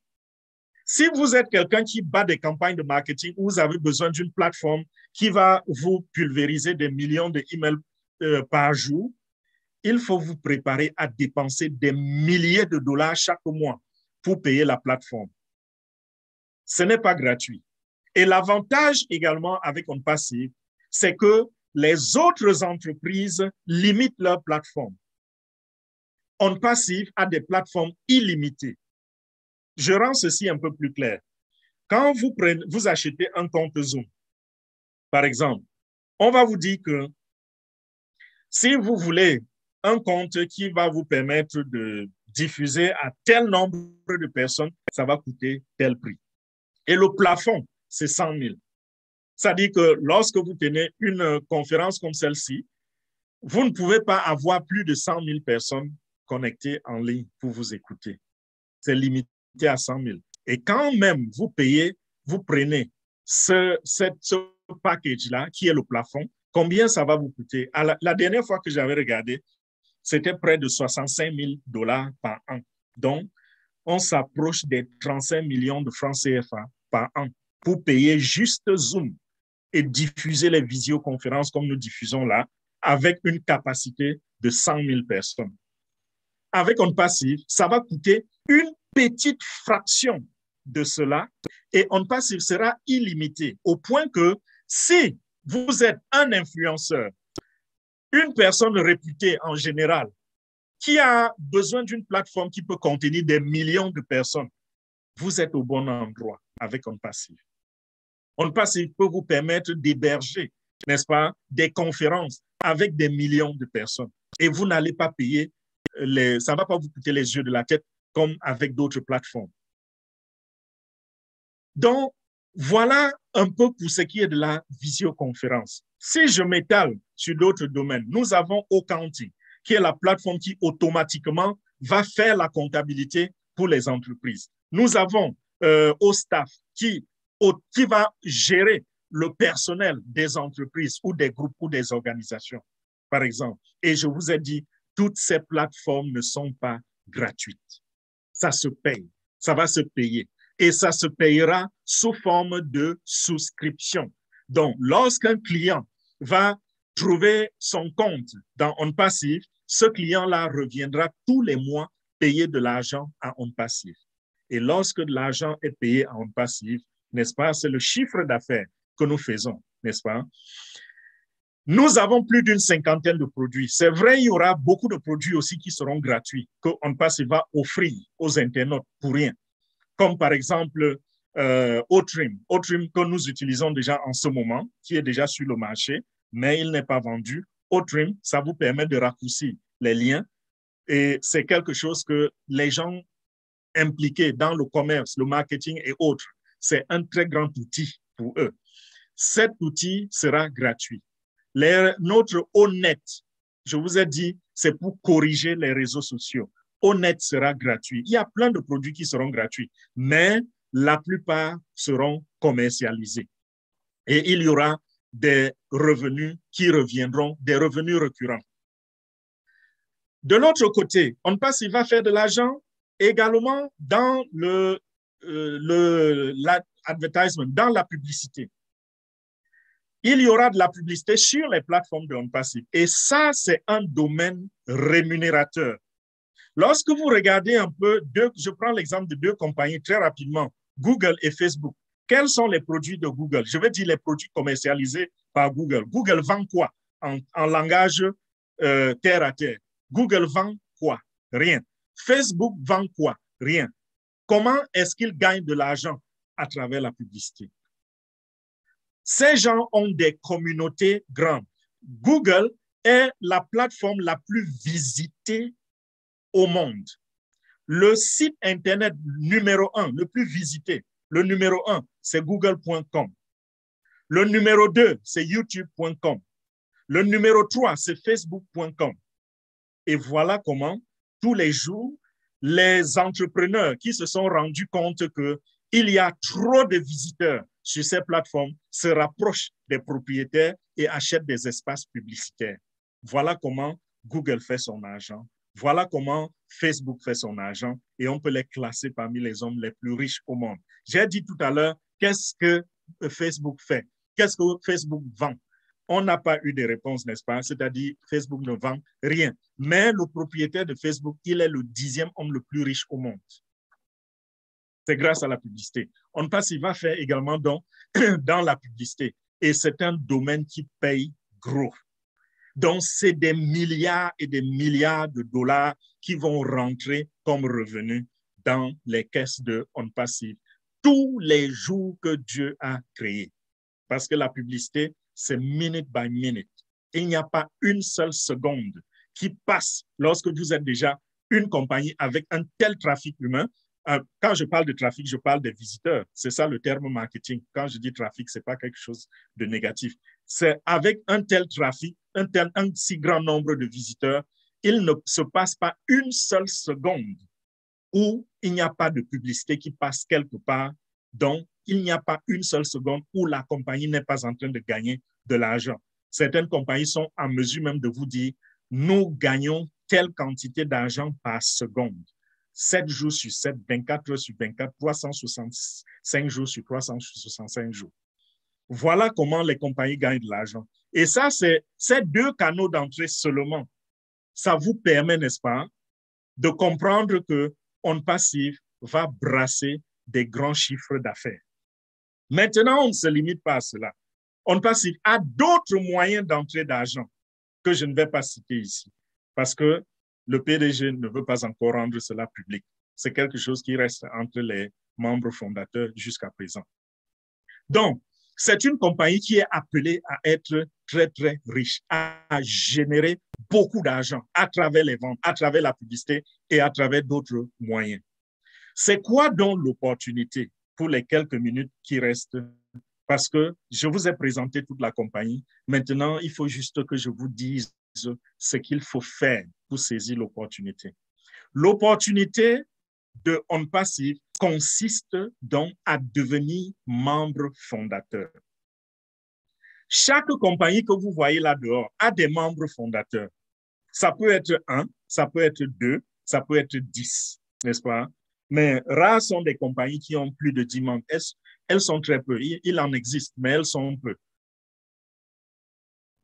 Speaker 2: Si vous êtes quelqu'un qui bat des campagnes de marketing où vous avez besoin d'une plateforme qui va vous pulvériser des millions d'emails par jour, il faut vous préparer à dépenser des milliers de dollars chaque mois pour payer la plateforme. Ce n'est pas gratuit. Et l'avantage également avec OnPassive, c'est que les autres entreprises limitent leur plateforme. OnPassive a des plateformes illimitées. Je rends ceci un peu plus clair. Quand vous achetez un compte Zoom, par exemple, on va vous dire que si vous voulez un compte qui va vous permettre de diffuser à tel nombre de personnes, ça va coûter tel prix. Et le plafond, c'est 100 000. C'est-à-dire que lorsque vous tenez une conférence comme celle-ci, vous ne pouvez pas avoir plus de 100 000 personnes connectées en ligne pour vous écouter. C'est limité à 100 000. Et quand même vous payez, vous prenez ce package-là, qui est le plafond, combien ça va vous coûter? La dernière fois que j'avais regardé, c'était près de 65 000 dollars par an. Donc, on s'approche des 35 millions de francs CFA par an pour payer juste Zoom et diffuser les visioconférences comme nous diffusons là, avec une capacité de 100 000 personnes. Avec OnPassive, ça va coûter une petite fraction de cela et OnPassive sera illimité au point que si vous êtes un influenceur, une personne réputée en général, qui a besoin d'une plateforme qui peut contenir des millions de personnes, vous êtes au bon endroit avec OnPassive. OnPassive peut vous permettre d'héberger, n'est-ce pas, des conférences avec des millions de personnes. Et vous n'allez pas payer, ça ne va pas vous coûter les yeux de la tête comme avec d'autres plateformes. Donc, voilà un peu pour ce qui est de la visioconférence. Si je m'étale sur d'autres domaines, nous avons Accounting, qui est la plateforme qui automatiquement va faire la comptabilité pour les entreprises. Nous avons OStaff, qui va gérer le personnel des entreprises ou des groupes ou des organisations, par exemple. Et je vous ai dit, toutes ces plateformes ne sont pas gratuites. Ça se paye, ça va se payer. Et ça se payera sous forme de souscription. Donc, lorsqu'un client va trouver son compte dans OnPassive, ce client-là reviendra tous les mois payer de l'argent à OnPassive. Et lorsque de l'argent est payé à OnPassive, n'est-ce pas, c'est le chiffre d'affaires que nous faisons, n'est-ce pas? Nous avons plus d'une cinquantaine de produits. C'est vrai, il y aura beaucoup de produits aussi qui seront gratuits, que OnPassive va offrir aux internautes pour rien. Comme par exemple Otrim que nous utilisons déjà en ce moment, qui est déjà sur le marché, mais il n'est pas vendu. Otrim, ça vous permet de raccourcir les liens et c'est quelque chose que les gens impliqués dans le commerce, le marketing et autres, c'est un très grand outil pour eux. Cet outil sera gratuit. Notre Onet, je vous ai dit, c'est pour corriger les réseaux sociaux. Onet sera gratuit. Il y a plein de produits qui seront gratuits, mais la plupart seront commercialisés. Et il y aura des revenus qui reviendront, des revenus récurrents. De l'autre côté, OnPassive va faire de l'argent également dans l'advertisement, dans la publicité. Il y aura de la publicité sur les plateformes de OnPassive. Et ça, c'est un domaine rémunérateur. Lorsque vous regardez un peu, je prends l'exemple de deux compagnies très rapidement, Google et Facebook. Quels sont les produits de Google? Je vais dire les produits commercialisés par Google. Google vend quoi en langage terre à terre? Google vend quoi? Rien. Facebook vend quoi? Rien. Comment est-ce qu'il gagne de l'argent? à travers la publicité. Ces gens ont des communautés grandes. Google est la plateforme la plus visitée au monde. Le site Internet numéro 1, le plus visité, le numéro 1, c'est google.com. Le numéro 2, c'est youtube.com. Le numéro 3, c'est facebook.com. Et voilà comment, tous les jours, les entrepreneurs qui se sont rendus compte qu'il y a trop de visiteurs sur ces plateformes se rapprochent des propriétaires et achètent des espaces publicitaires. Voilà comment Google fait son argent. Voilà comment Facebook fait son argent et on peut les classer parmi les hommes les plus riches au monde. J'ai dit tout à l'heure, qu'est-ce que Facebook fait? Qu'est-ce que Facebook vend? On n'a pas eu de réponse, n'est-ce pas? C'est-à-dire, Facebook ne vend rien. Mais le propriétaire de Facebook, il est le 10e homme le plus riche au monde. C'est grâce à la publicité. OnPassive va faire également dans la publicité. Et c'est un domaine qui paye gros. Donc, c'est des milliards et des milliards de dollars qui vont rentrer comme revenus dans les caisses de OnPassive tous les jours que Dieu a créés. Parce que la publicité, c'est minute by minute. Il n'y a pas une seule seconde qui passe lorsque vous êtes déjà une compagnie avec un tel trafic humain. Quand je parle de trafic, je parle des visiteurs. C'est ça le terme marketing. Quand je dis trafic, ce n'est pas quelque chose de négatif. C'est avec un tel trafic, un si grand nombre de visiteurs, il ne se passe pas une seule seconde où il n'y a pas de publicité qui passe quelque part. Donc, il n'y a pas une seule seconde où la compagnie n'est pas en train de gagner de l'argent. Certaines compagnies sont en mesure même de vous dire, nous gagnons telle quantité d'argent par seconde. 7 jours sur 7, 24 heures sur 24, 365 jours sur 365 jours. Voilà comment les compagnies gagnent de l'argent. Et ça, c'est ces deux canaux d'entrée seulement. Ça vous permet, n'est-ce pas, de comprendre que OnPassive va brasser des grands chiffres d'affaires. Maintenant, on ne se limite pas à cela. OnPassive a d'autres moyens d'entrée d'argent que je ne vais pas citer ici parce que le PDG ne veut pas encore rendre cela public. C'est quelque chose qui reste entre les membres fondateurs jusqu'à présent. Donc, c'est une compagnie qui est appelée à être très, très riche, à générer beaucoup d'argent à travers les ventes, à travers la publicité et à travers d'autres moyens. C'est quoi donc l'opportunité pour les quelques minutes qui restent? Parce que je vous ai présenté toute la compagnie. Maintenant, il faut juste que je vous dise ce qu'il faut faire pour saisir l'opportunité. L'opportunité de OnPassive consiste donc à devenir membre fondateur. Chaque compagnie que vous voyez là dehors a des membres fondateurs. Ça peut être 1, ça peut être 2, ça peut être 10, n'est-ce pas? Mais rares sont des compagnies qui ont plus de 10 membres. Elles sont très peu. Il en existe, mais elles sont peu.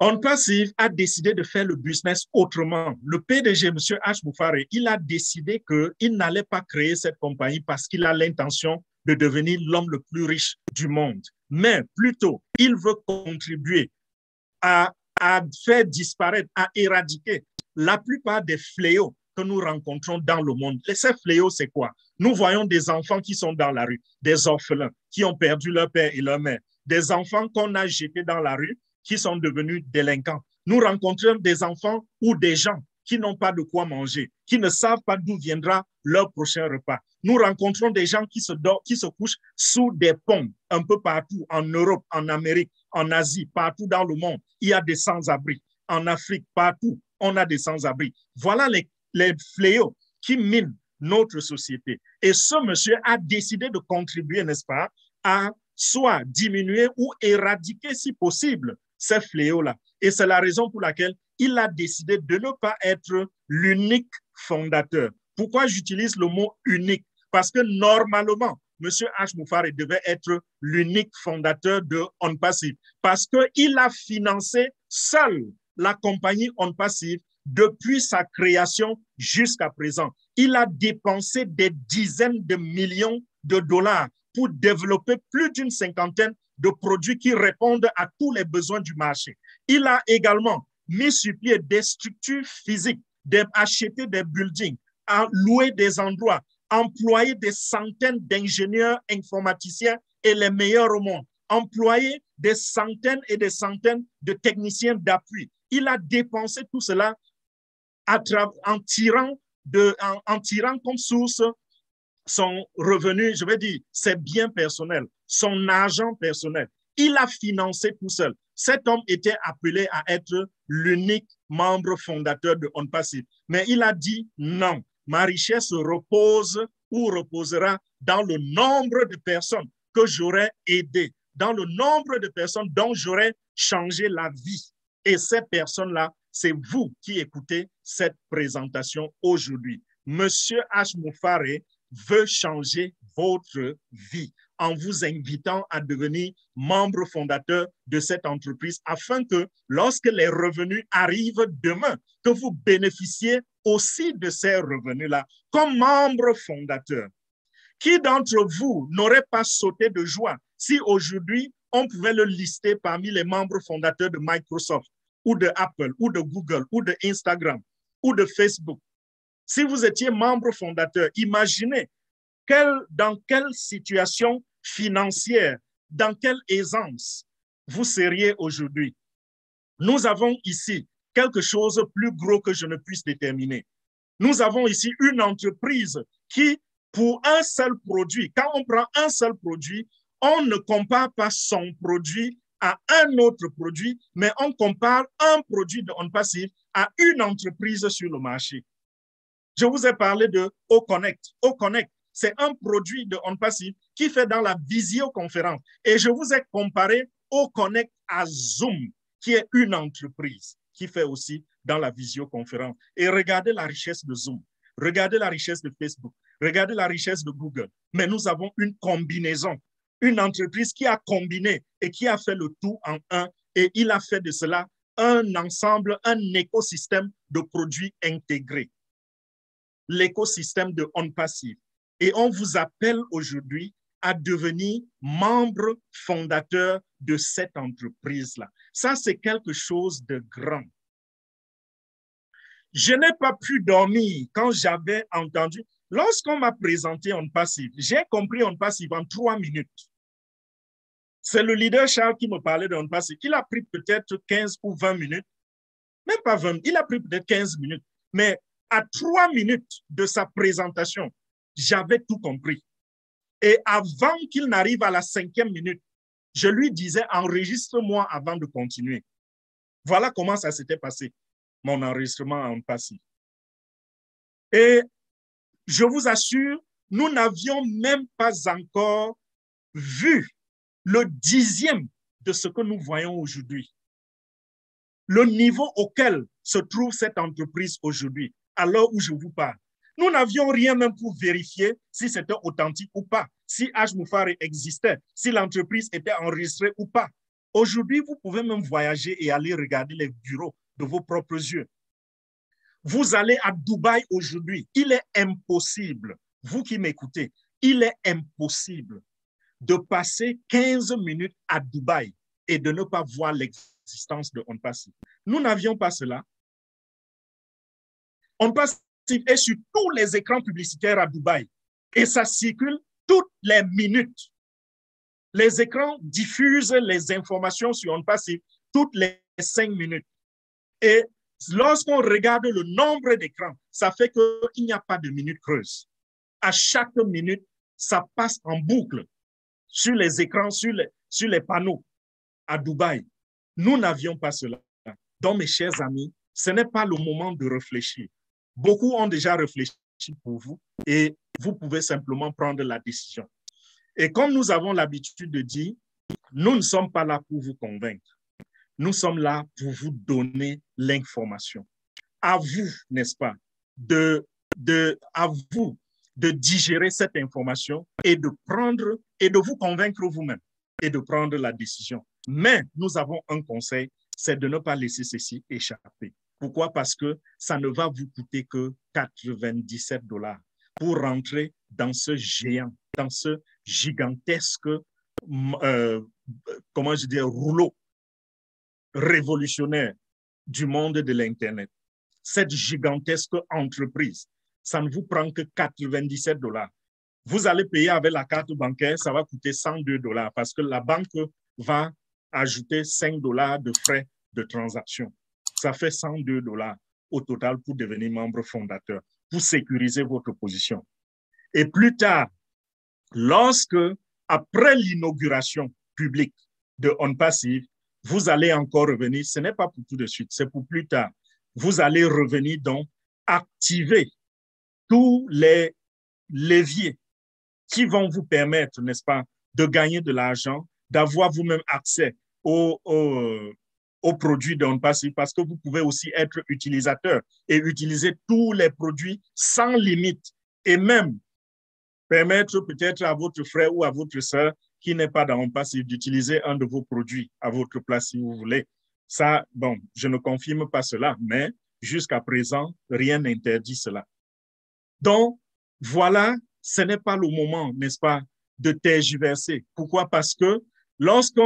Speaker 2: OnPassive a décidé de faire le business autrement. Le PDG, M. H. Moufare, il a décidé qu'il n'allait pas créer cette compagnie parce qu'il a l'intention de devenir l'homme le plus riche du monde. Mais plutôt, il veut contribuer à faire disparaître, à éradiquer la plupart des fléaux que nous rencontrons dans le monde. Ces fléaux, c'est quoi? Nous voyons des enfants qui sont dans la rue, des orphelins qui ont perdu leur père et leur mère, des enfants qu'on a jetés dans la rue qui sont devenus délinquants. Nous rencontrons des enfants ou des gens qui n'ont pas de quoi manger, qui ne savent pas d'où viendra leur prochain repas. Nous rencontrons des gens qui se couchent sous des ponts un peu partout, en Europe, en Amérique, en Asie, partout dans le monde. Il y a des sans-abri. En Afrique, partout, on a des sans-abri. Voilà les fléaux qui minent notre société. Et ce monsieur a décidé de contribuer, n'est-ce pas, à soit diminuer ou éradiquer, si possible, ces fléaux-là. Et c'est la raison pour laquelle il a décidé de ne pas être l'unique fondateur. Pourquoi j'utilise le mot unique? Parce que normalement, M. H. Moufare devait être l'unique fondateur de OnPassive parce qu'il a financé seul la compagnie OnPassive depuis sa création jusqu'à présent. Il a dépensé des dizaines de millions de dollars pour développer plus d'une cinquantaine de produits qui répondent à tous les besoins du marché. Il a également mis sur pied des structures physiques, acheté des buildings, a loué des endroits, employer des centaines d'ingénieurs informaticiens et les meilleurs au monde, employer des centaines et des centaines de techniciens d'appui. Il a dépensé tout cela en tirant comme source son revenu, je vais dire, ses biens personnels, son argent personnel. Il a financé tout seul. Cet homme était appelé à être l'unique membre fondateur de OnPassive. Mais il a dit non, ma richesse repose ou reposera dans le nombre de personnes que j'aurais aidées, dans le nombre de personnes dont j'aurais changé la vie. Et ces personnes-là, c'est vous qui écoutez cette présentation aujourd'hui. Monsieur H. Moufare veut changer votre vie en vous invitant à devenir membre fondateur de cette entreprise afin que lorsque les revenus arrivent demain, que vous bénéficiez aussi de ces revenus-là comme membre fondateur. Qui d'entre vous n'aurait pas sauté de joie si aujourd'hui on pouvait le lister parmi les membres fondateurs de Microsoft ou de Apple ou de Google ou de Instagram ou de Facebook? Si vous étiez membre fondateur, imaginez dans quelle situation financière, dans quelle aisance vous seriez aujourd'hui. Nous avons ici quelque chose de plus gros que je ne puisse déterminer. Nous avons ici une entreprise qui, pour un seul produit, quand on prend un seul produit, on ne compare pas son produit à un autre produit, mais on compare un produit de OnPassive à une entreprise sur le marché. Je vous ai parlé de OConnect. OConnect, c'est un produit de OnPassive qui fait dans la visioconférence. Et je vous ai comparé OConnect à Zoom, qui est une entreprise qui fait aussi dans la visioconférence. Et regardez la richesse de Zoom, regardez la richesse de Facebook, regardez la richesse de Google. Mais nous avons une combinaison, une entreprise qui a combiné et qui a fait le tout en un. Et il a fait de cela un ensemble, un écosystème de produits intégrés. L'écosystème de OnPassive. Et on vous appelle aujourd'hui à devenir membre fondateur de cette entreprise-là. Ça, c'est quelque chose de grand. Je n'ai pas pu dormir quand j'avais entendu. Lorsqu'on m'a présenté OnPassive, j'ai compris OnPassive en 3 minutes. C'est le leader Charles qui me parlait de OnPassive. Il a pris peut-être 15 ou 20 minutes. Même pas 20, il a pris peut-être 15 minutes. Mais à 3 minutes de sa présentation, j'avais tout compris. Et avant qu'il n'arrive à la 5e minute, je lui disais, enregistre-moi avant de continuer. Voilà comment ça s'était passé, mon enregistrement en OnPassive. Et je vous assure, nous n'avions même pas encore vu le 10e de ce que nous voyons aujourd'hui. Le niveau auquel se trouve cette entreprise aujourd'hui, à l'heure où je vous parle. Nous n'avions rien même pour vérifier si c'était authentique ou pas, si H. Moufare existait, si l'entreprise était enregistrée ou pas. Aujourd'hui, vous pouvez même voyager et aller regarder les bureaux de vos propres yeux. Vous allez à Dubaï aujourd'hui. Il est impossible, vous qui m'écoutez, il est impossible de passer 15 minutes à Dubaï et de ne pas voir l'existence de OnPassive. Nous n'avions pas cela. OnPassive est sur tous les écrans publicitaires à Dubaï et ça circule toutes les minutes. Les écrans diffusent les informations sur OnPassive toutes les 5 minutes. Et lorsqu'on regarde le nombre d'écrans, ça fait qu'il n'y a pas de minute creuse. À chaque minute, ça passe en boucle sur les écrans, sur les panneaux à Dubaï. Nous n'avions pas cela. Donc, mes chers amis, ce n'est pas le moment de réfléchir. Beaucoup ont déjà réfléchi pour vous et vous pouvez simplement prendre la décision. Et comme nous avons l'habitude de dire, nous ne sommes pas là pour vous convaincre. Nous sommes là pour vous donner l'information. À vous, n'est-ce pas, à vous de digérer cette information et de prendre et de vous convaincre vous-même et de prendre la décision. Mais nous avons un conseil, c'est de ne pas laisser ceci échapper. Pourquoi? Parce que ça ne va vous coûter que 97 $ pour rentrer dans ce géant, dans ce gigantesque, comment je dis, rouleau révolutionnaire du monde de l'Internet. Cette gigantesque entreprise ça ne vous prend que 97 $. Vous allez payer avec la carte bancaire, ça va coûter 102 $ parce que la banque va ajouter 5 $ de frais de transaction. Ça fait 102 $ au total pour devenir membre fondateur, pour sécuriser votre position. Et plus tard, lorsque, après l'inauguration publique de OnPassive, vous allez encore revenir, ce n'est pas pour tout de suite, c'est pour plus tard. Vous allez revenir donc activer tous les leviers qui vont vous permettre, n'est-ce pas, de gagner de l'argent, d'avoir vous-même accès aux produits d'OnPassive parce que vous pouvez aussi être utilisateur et utiliser tous les produits sans limite et même permettre peut-être à votre frère ou à votre soeur qui n'est pas dans OnPassive d'utiliser un de vos produits à votre place si vous voulez. Ça, bon, je ne confirme pas cela, mais jusqu'à présent, rien n'interdit cela. Donc, voilà, ce n'est pas le moment, n'est-ce pas, de tergiverser. Pourquoi? Parce que lorsque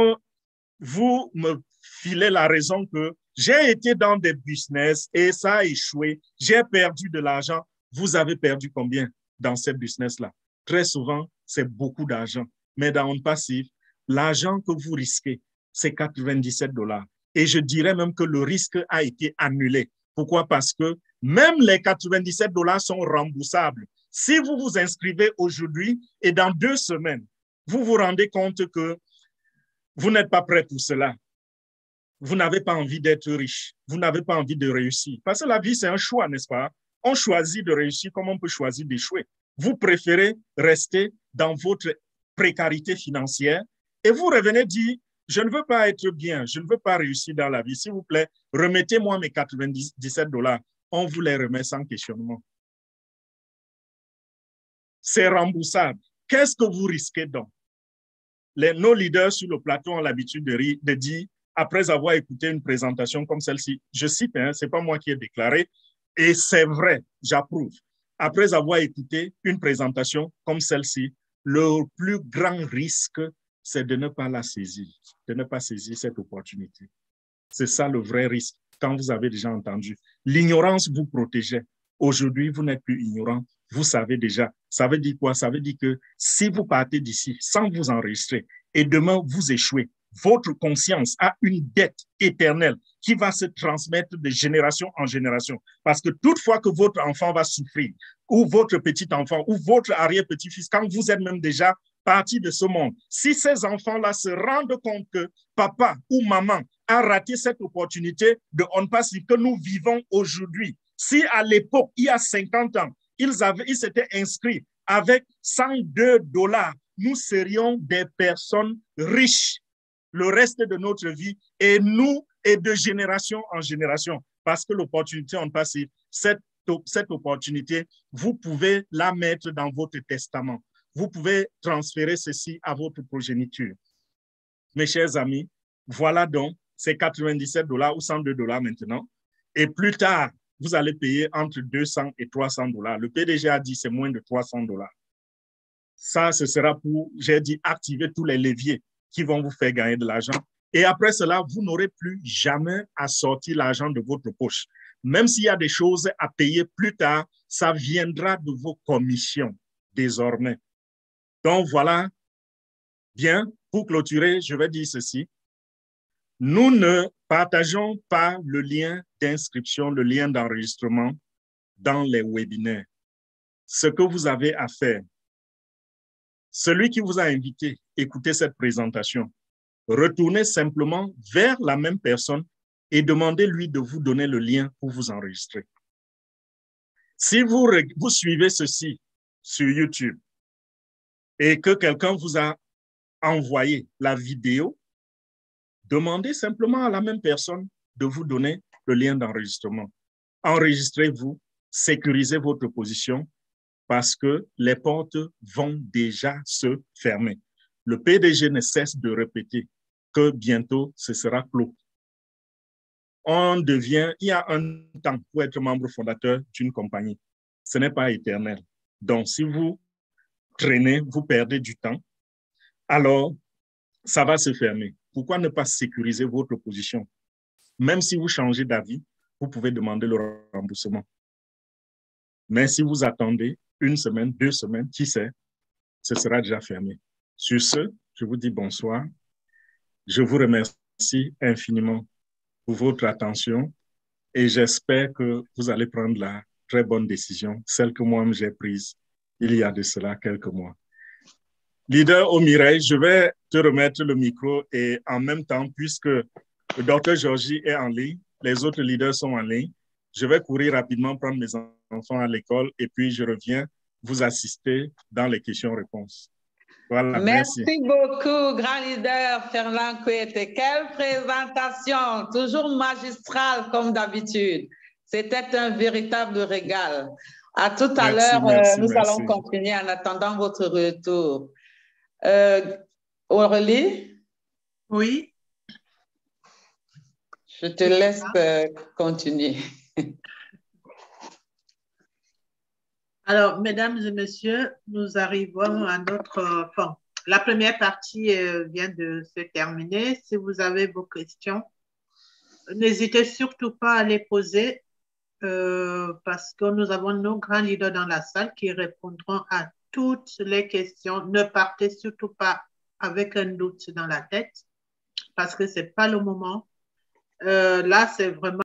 Speaker 2: vous me filez la raison que j'ai été dans des business et ça a échoué, j'ai perdu de l'argent, vous avez perdu combien dans ces business-là? Très souvent, c'est beaucoup d'argent. Mais dans OnPassive, l'argent que vous risquez, c'est 97 $. Et je dirais même que le risque a été annulé. Pourquoi? Parce que même les 97 $ sont remboursables. Si vous vous inscrivez aujourd'hui et dans 2 semaines, vous vous rendez compte que vous n'êtes pas prêt pour cela. Vous n'avez pas envie d'être riche. Vous n'avez pas envie de réussir. Parce que la vie, c'est un choix, n'est-ce pas? On choisit de réussir comme on peut choisir d'échouer. Vous préférez rester dans votre précarité financière et vous revenez dire, je ne veux pas être bien, je ne veux pas réussir dans la vie. S'il vous plaît, remettez-moi mes 97 $. On vous les remet sans questionnement. C'est remboursable. Qu'est-ce que vous risquez donc? Nos leaders sur le plateau ont l'habitude de dire, après avoir écouté une présentation comme celle-ci, je cite, hein, ce n'est pas moi qui ai déclaré, et c'est vrai, j'approuve. Après avoir écouté une présentation comme celle-ci, le plus grand risque, c'est de ne pas la saisir, de ne pas saisir cette opportunité. C'est ça le vrai risque, quand vous avez déjà entendu. L'ignorance vous protégeait. Aujourd'hui, vous n'êtes plus ignorant, vous savez déjà. Ça veut dire quoi? Ça veut dire que si vous partez d'ici sans vous enregistrer et demain vous échouez, votre conscience a une dette éternelle qui va se transmettre de génération en génération. Parce que toutefois que votre enfant va souffrir, ou votre petit-enfant, ou votre arrière-petit-fils, quand vous êtes même déjà parti de ce monde, si ces enfants-là se rendent compte que papa ou maman a raté cette opportunité de OnPassive que nous vivons aujourd'hui, si à l'époque, il y a 50 ans, ils s'étaient inscrits avec 102 $, nous serions des personnes riches le reste de notre vie, et nous, et de génération en génération, parce que l'opportunité OnPassive, cette opportunité, vous pouvez la mettre dans votre testament. Vous pouvez transférer ceci à votre progéniture. Mes chers amis, voilà donc ces 97 $ ou 102 $ maintenant. Et plus tard, vous allez payer entre 200 et 300 $. Le PDG a dit c'est moins de 300 $. Ça, ce sera pour, j'ai dit, activer tous les leviers qui vont vous faire gagner de l'argent. Et après cela, vous n'aurez plus jamais à sortir l'argent de votre poche. Même s'il y a des choses à payer plus tard, ça viendra de vos commissions désormais. Donc voilà, bien, pour clôturer, je vais dire ceci. Nous ne partageons pas le lien d'inscription, le lien d'enregistrement dans les webinaires. Ce que vous avez à faire, celui qui vous a invité, écoutez cette présentation, retournez simplement vers la même personne et demandez-lui de vous donner le lien pour vous enregistrer. Si vous suivez ceci sur YouTube et que quelqu'un vous a envoyé la vidéo, demandez simplement à la même personne de vous donner le lien d'enregistrement. Enregistrez-vous, sécurisez votre position, parce que les portes vont déjà se fermer. Le PDG ne cesse de répéter que bientôt, ce sera clos. Il y a un temps pour être membre fondateur d'une compagnie. Ce n'est pas éternel. Donc, si vous traînez, vous perdez du temps, alors ça va se fermer. Pourquoi ne pas sécuriser votre position? Même si vous changez d'avis, vous pouvez demander le remboursement. Mais si vous attendez une semaine, 2 semaines, qui sait, ce sera déjà fermé. Sur ce, je vous dis bonsoir. Je vous remercie infiniment pour votre attention et j'espère que vous allez prendre la très bonne décision, celle que moi-même j'ai prise il y a de cela quelques mois. Leader Omireille, je vais te remettre le micro et en même temps, puisque le docteur Georgie est en ligne, les autres leaders sont en ligne, je vais courir rapidement prendre mes enfants à l'école et puis je reviens vous assister dans les questions-réponses. Voilà, merci.
Speaker 3: Merci beaucoup, grand leader Ferland Kouete. Quelle présentation, toujours magistrale comme d'habitude. C'était un véritable régal. À tout à l'heure, nous allons continuer en attendant votre retour. Aurélie?
Speaker 1: Oui.
Speaker 3: Je te laisse continuer.
Speaker 1: Alors, mesdames et messieurs, nous arrivons à notre fin. La première partie vient de se terminer. Si vous avez vos questions, n'hésitez surtout pas à les poser parce que nous avons nos grands leaders dans la salle qui répondront à toutes les questions. Ne partez surtout pas avec un doute dans la tête parce que ce n'est pas le moment. Là, c'est vraiment